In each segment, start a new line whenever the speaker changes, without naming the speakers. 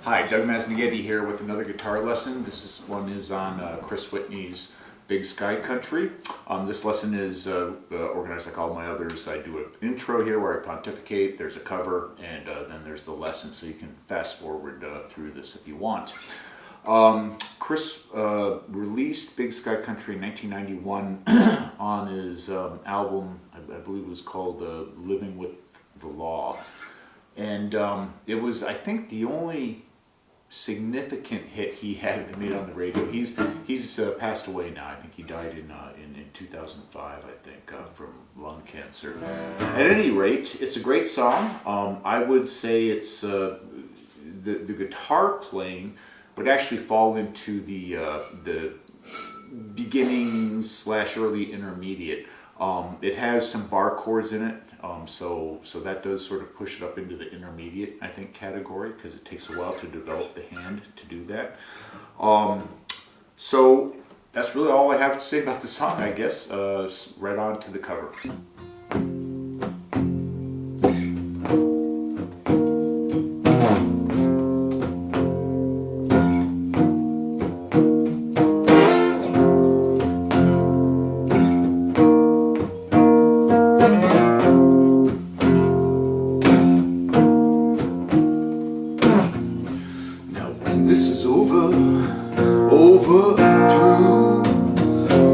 Hi, Doug Masnaghetti here with another guitar lesson. One is on Chris Whitley's Big Sky Country. This lesson is organized like all my others. I do an intro here where I pontificate, there's a cover, and then there's the lesson, so you can fast forward through this if you want. Chris released Big Sky Country in 1991 on his album, I believe it was called Living with the Law. And it was, I think, the only significant hit he had made on the radio. He's passed away now. I think he died in 2005, I think, from lung cancer. At any rate, it's a great song. I would say it's the guitar playing would actually fall into the beginning / early intermediate. It has some bar chords in it, so that does sort of push it up into the intermediate, I think, category, because it takes a while to develop the hand to do that. So that's really all I have to say about the song, I guess. Right on to the cover.
This is over and through,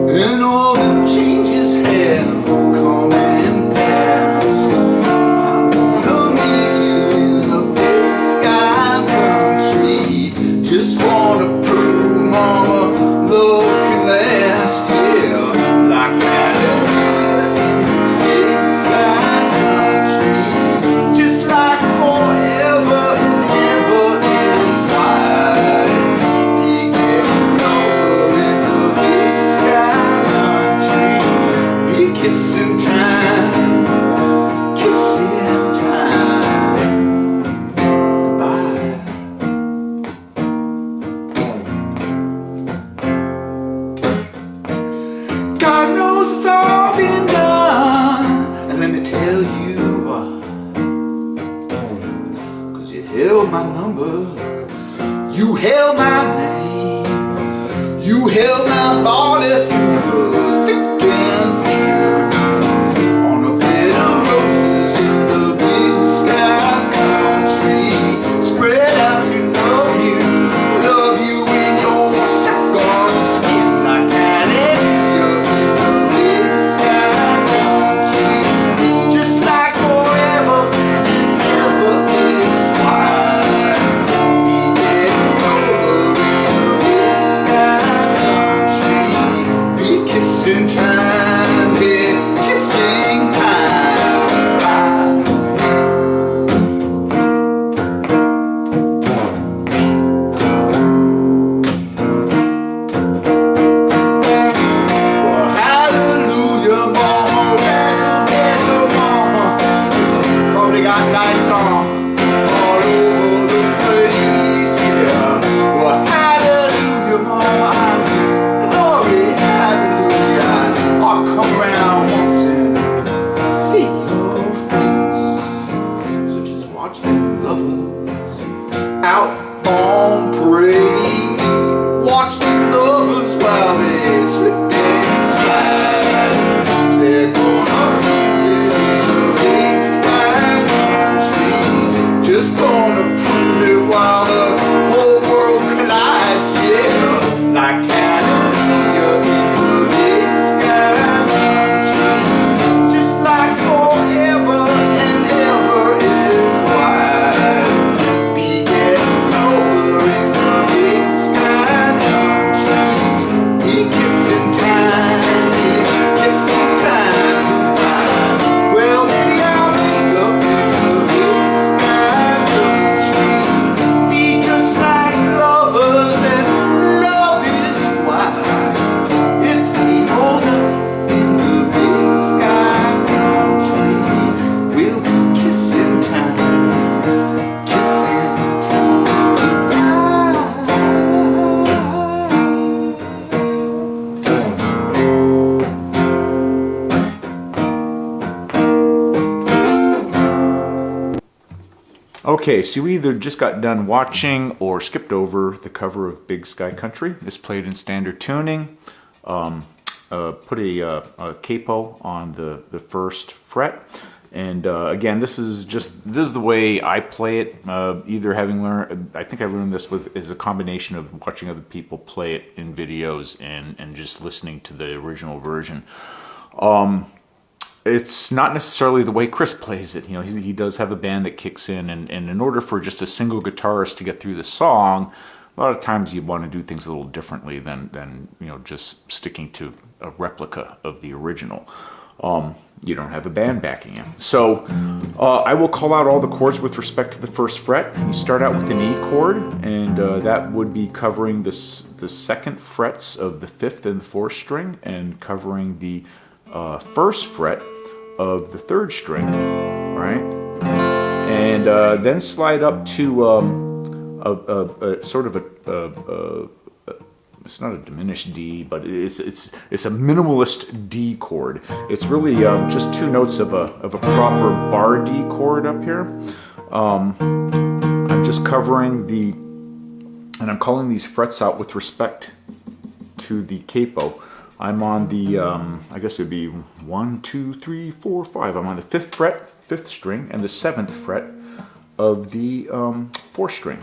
and all the changes have come and passed. I wanna meet you in a big sky country. Just wanna prove, mama, love can last, yeah, like that. Big sky country, just like forever and ever is wide. Kissing time, kissing time, goodbye. God knows it's all been done, and let me tell you why. 'Cause you held my number, you held my name, you held my body through the thick and thin. Kissing time, yeah, kissing time. Well, hallelujah, mama, razzle-dazzle, mama. Probably got lights on all over the place, yeah. Well, hallelujah, mama, glory, hallelujah. I'll come around once and see your face. So just watch them lovers out on parade. Watch them lovers while they slip and slide. They're gonna live in the big sky country. Just gonna prove it while the whole world collides, yeah. Like hallelujah in the big sky country. Just like forever and ever is wide. Be getting over in the big sky country. Be kissing
Okay, so you either just got done watching or skipped over the cover of Big Sky Country. It's played in standard tuning. Put a capo on the first fret. And again, this is the way I play it. Either having learned, I think I learned this is a combination of watching other people play it in videos and just listening to the original version. It's not necessarily the way Chris plays it. You know, he does have a band that kicks in, and in order for just a single guitarist to get through the song, a lot of times you want to do things a little differently than you know, just sticking to a replica of the original. You don't have a band backing you. So I will call out all the chords with respect to the first fret. You start out with an E chord, and that would be covering the second frets of the 5th and the 4th string, and covering the first fret of the 3rd string, right? And then slide up to a sort of a it's not a diminished D, but it's a minimalist D chord. It's really just 2 notes of a proper bar D chord up here. I'm just covering and I'm calling these frets out with respect to the capo. I'm on the, I guess it would be 1, 2, 3, 4, 5. I'm on the 5th fret, 5th string, and the 7th fret of the 4th string.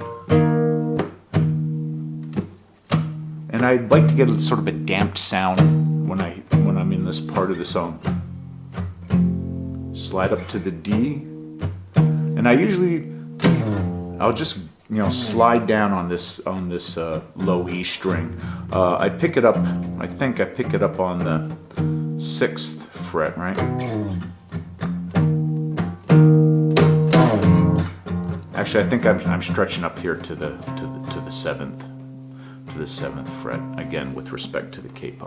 And I'd like to get a sort of a damped sound when I'm in this part of the song. Slide up to the D, and I'll just, you know, slide down on this low E string. I pick it up. I think I pick it up on the 6th fret, right? Actually, I think I'm stretching up here to the 7th. To the 7th fret, again with respect to the capo.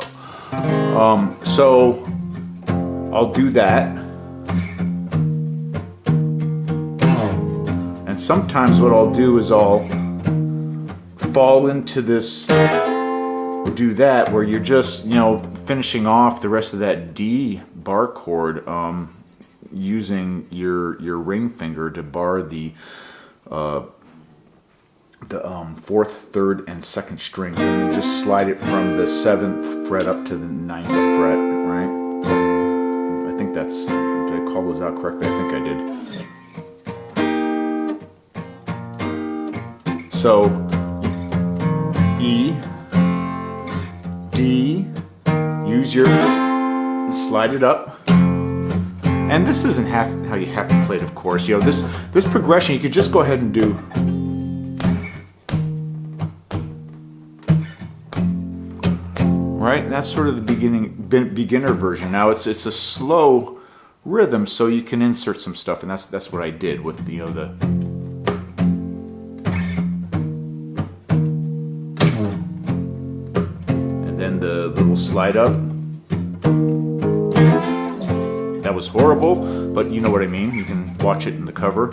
So I'll do that, and sometimes what I'll do is I'll fall into this, do that, where you're just, you know, finishing off the rest of that D bar chord, using your ring finger to bar the 4th, 3rd, and 2nd strings, and then just slide it from the 7th fret up to the 9th fret, right? I think that's, did I call those out correctly? I think I did. So, E, D, use your, slide it up. And this isn't how you have to play it, of course. You know, this progression, you could just go ahead and do. Right, that's sort of the beginner version. Now it's a slow rhythm, so you can insert some stuff, and that's what I did with the, you know, and then the little slide up. That was horrible, but you know what I mean. You can watch it in the cover.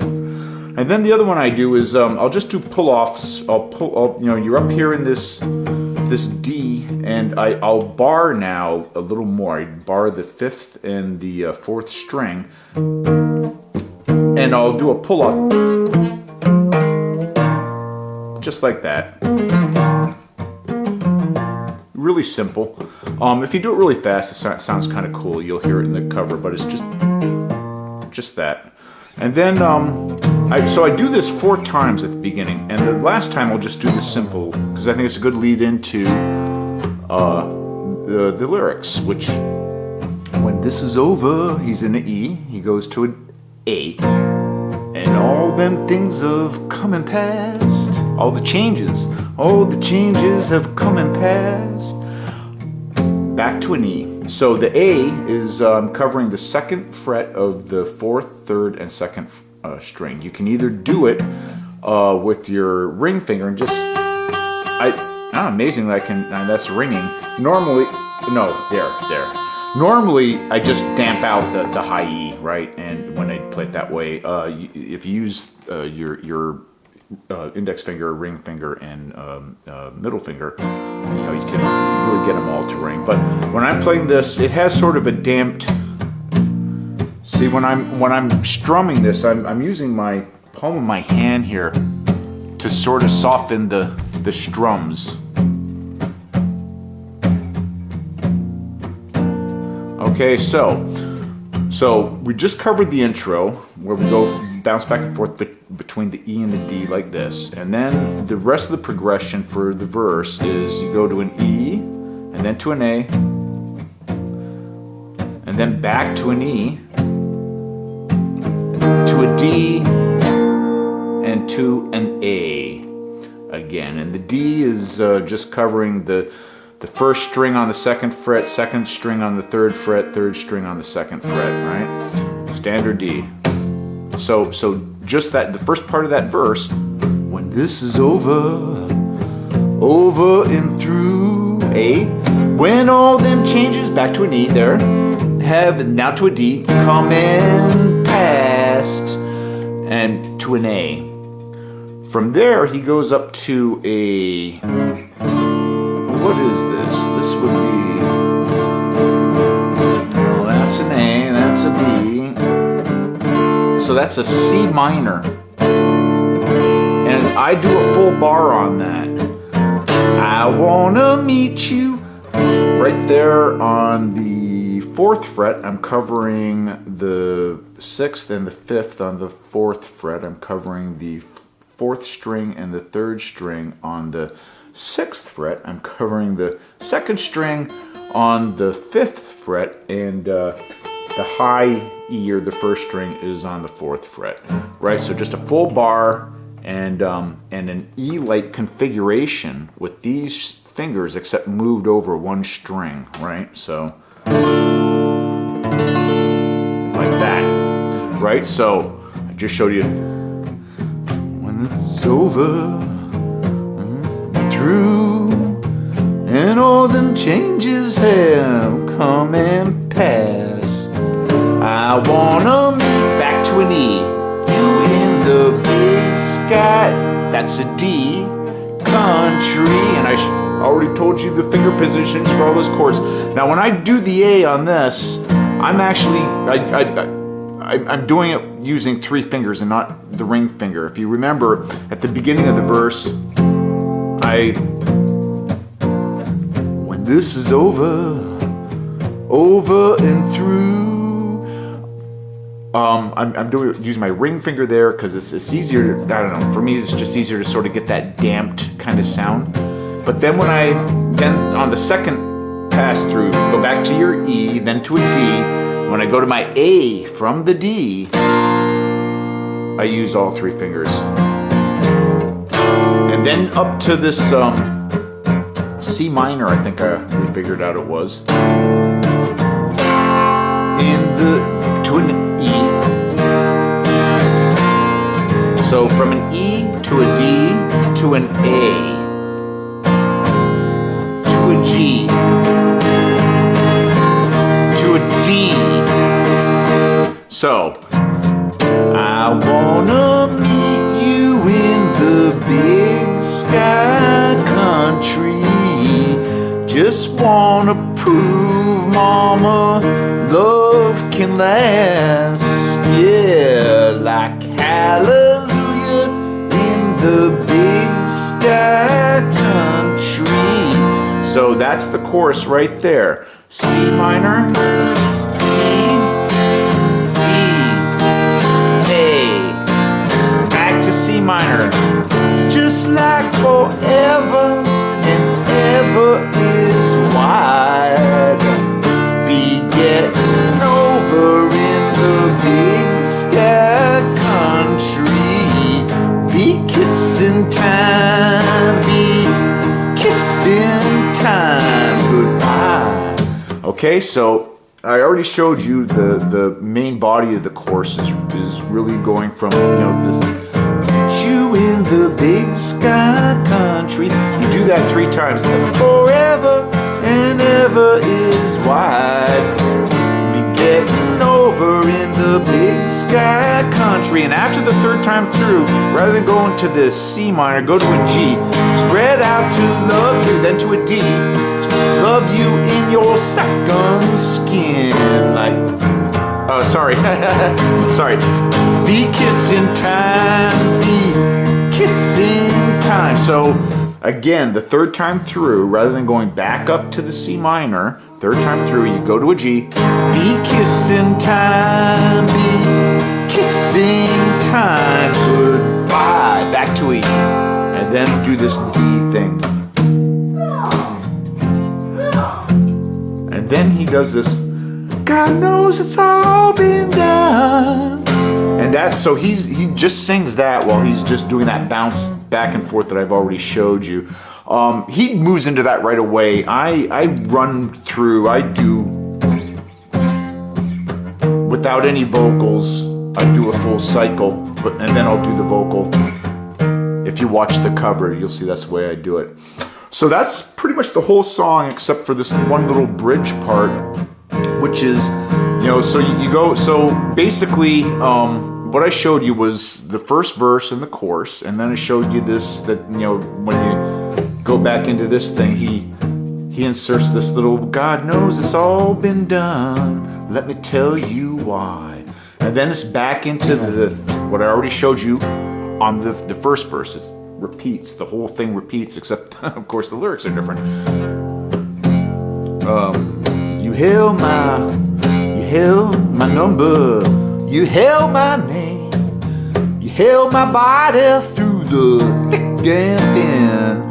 And then the other one I do is I'll just do pull-offs. You know, you're up here in this D, and I'll bar now a little more. I bar the 5th and the 4th string, and I'll do a pull-up just like that. Really simple. If you do it really fast, it sounds kind of cool. You'll hear it in the cover, but it's just that. And then so I do this 4 times at the beginning, and the last time I'll just do this simple, because I think it's a good lead into the lyrics, which, when this is over, he's in an E, he goes to an A, and all them things have come and passed, all the changes have come and passed, back to an E. So the A is covering the 2nd fret of the 4th, 3rd, and 2nd string. You can either do it with your ring finger and just, amazingly I can, that's ringing. Normally, no, there. Normally I just damp out the high E, right? And when I play it that way, if you use your index finger, ring finger, and middle finger, you know, you can really get them all to ring. But when I'm playing this, it has sort of a damped. See, when I'm strumming this, I'm using my palm of my hand here to sort of soften the strums. Okay, so we just covered the intro where we go bounce back and forth between the E and the D like this, and then the rest of the progression for the verse is you go to an E and then to an A and then back to an E to a D and to an A again, and the D is just covering the first string on the second fret, second string on the third fret, third string on the second fret, right? Standard D. So just that, the first part of that verse, when this is over and through, A, when all them changes, back to an E there, have now to a D, come and past, and to an A. From there, he goes up to a, what is this? This would be, well, that's an A, that's a B. So that's a C minor. And I do a full bar on that. I wanna meet you. Right there on the 4th fret, I'm covering the 6th and the 5th on the 4th fret. I'm covering the 4th string and the 3rd string on the 6th fret. I'm covering the 2nd string on the 5th fret, and the high E, or the 1st string, is on the 4th fret, right? So just a full bar and an E-like configuration with these fingers, except moved over one string, right? So like that, right? So I just showed you when it's over, through, and all them changes have come and passed. I wanna meet, back to an E, you in the big sky, that's a D, country, and I already told you the finger positions for all those chords. Now when I do the A on this, I'm actually, I'm doing it using 3 fingers and not the ring finger. If you remember, at the beginning of the verse, when this is over and through, I'm using my ring finger there because it's easier to, I don't know, for me it's just easier to sort of get that damped kind of sound. But then then on the second pass through, go back to your E, then to a D. When I go to my A from the D, I use all 3 fingers. And then up to this C minor, I think we figured out it was. To an E. So from an E to a D to an A to a G to a D. So I wanna meet you in the big sky country. Just wanna prove, mama, love can last. Yeah, like hallelujah in the big sky country. So that's the chorus right there. C minor, E, D, A, back to C minor. Just like forever and ever is wide. Be getting over in the big sky country. Be kissing time, be kissing time goodbye. Okay, so I already showed you the main body of the course is really going from, this you in the big sky country. You do that 3 times. Forever and ever is wide. Be getting over in the big sky country. And after the 3rd time through, rather than going to the C minor, go to a G. Spread out to love you, then to a D. Love you in your second skin. Like Sorry. Sorry. Be kissing time. Be kissing time. So again, the third time through, rather than going back up to the C minor, third time through, you go to a G. Be kissing time. Be kissing time. Goodbye. Back to E. And then do this D thing. And then he does this, God knows it's all been done. And that's, so he just sings that while he's just doing that bounce back and forth that I've already showed you. He moves into that right away. I run through, I do, without any vocals, I do a full cycle, and then I'll do the vocal. If you watch the cover, you'll see that's the way I do it. So that's pretty much the whole song except for this one little bridge part, which is, you know, so you go, so basically what I showed you was the first verse and the chorus, and then I showed you this, that, you know, when you go back into this thing, he inserts this little, God knows it's all been done, let me tell you why. And then it's back into the what I already showed you on the first verse. It repeats, the whole thing repeats, except of course the lyrics are different. You held my number, you held my name, you held my body through the thick and thin.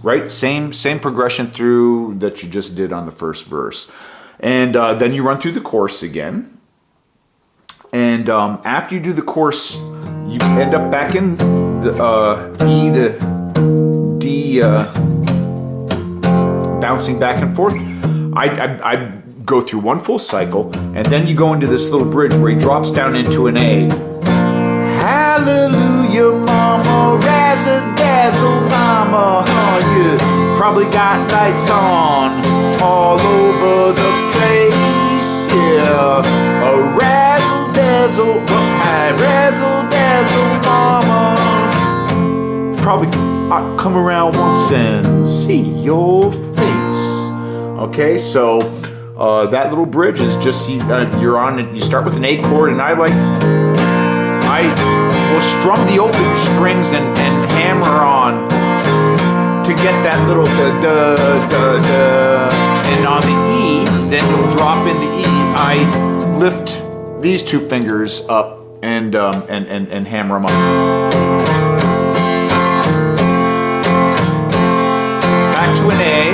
Right, same progression through that you just did on the first verse, and then you run through the chorus again. And after you do the chorus, you end up back in the E to D, bouncing back and forth. I go through one full cycle, and then you go into this little bridge where he drops down into an A. Hallelujah, mama, razzle-dazzle, mama, you probably got lights on all over the place, yeah. A razzle-dazzle, razzle-dazzle, mama. Probably I'll come around once and see your face. Okay, so that little bridge is just, you're on it. You start with an A chord, and I will strum the open strings and hammer on to get that little da da da da. And on the E, then you'll drop in the E. I lift these two fingers up and hammer them up. Back to an A.